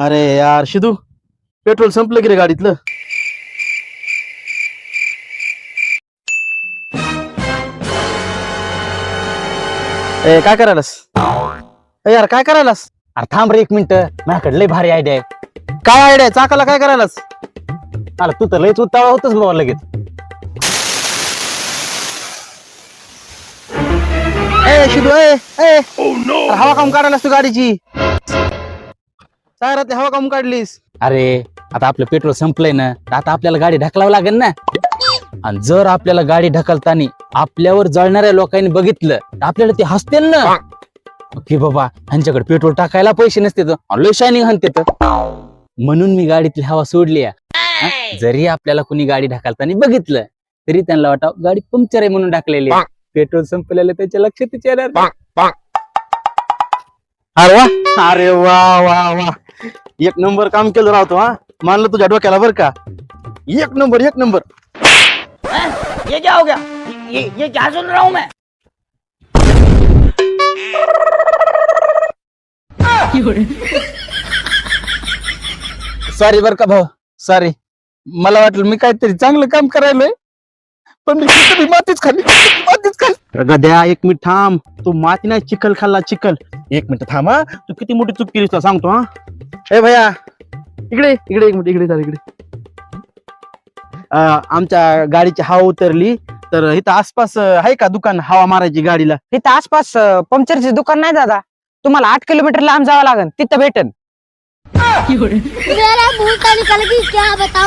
अरे यार शिदू, पेट्रोल संपलं की रे गाडीतलं. ए काय करायलास? ए यार काय करायलास? अरे थांब रे 1 मिनिट, माझ्याकडे लय भारी आयडिया आहे. काय आयडिया? चाकाला काय करायलास? अरे तू तर लयच उतावळा होतच बाबा लगेच. ए शिदू, ए ए अरे हवा काम काढायलास तू गाडीची? टायरातली हवा काम काढलीस? अरे आता आपलं पेट्रोल संपलंय ना, तर आता आपल्याला गाडी ढकलावं लागेल ना. आणि जर आपल्याला गाडी ढकलताना आपल्यावर जळणाऱ्या लोकांनी बघितलं तर आपल्याला ते हसतील ना की बाबा ह्यांच्याकडे पेट्रोल टाकायला पैसे नसते लय शायनिंग हनते. म्हणून मी गाडीतली हवा सोडली आहे. जरी आपल्याला कुणी गाडी ढकलताना बघितलं तरी त्यांना वाटावं गाडी पंक्चर आहे म्हणून टाकलेली आहे. पेट्रोल संपलेलं त्याच्या लक्षातच येणार नाही. अरे वा, अरे वा वा वा, एक नंबर काम केलं राहतो. हा मानलं तुझ्या डोक्याला बर का. एक नंबर एक नंबर. ये क्या हो गया? ये क्या सुन रहा हूं मैं? सॉरी बर का भाऊ, सॉरी. मला वाटलं मी काहीतरी चांगलं काम करायलोय, पण मी खिचडी मातीच खाल्ली, मातीच खाल्ली. गद्या एक मिनिट थांब. तू माती नाही चिखल खाल्ला, चिखल. एक मिनिट थांब. हा तू किती मोठी चूक केलीस तुला सांगतो. हा ए भैया इकडे इकडे एक मिनिट, इकडे चाल इकडे. आमच्या गाडीची हवा उतरली तर इथं आसपास आहे का दुकान हवा मारायची गाडीला? इथं आसपास पंक्चरचे दुकान नाही दादा. तुम्हाला 8 किलोमीटर लांब जावं लागेल, तिथं भेटन. मेरा मुंह का निकल गई क्या बताओ.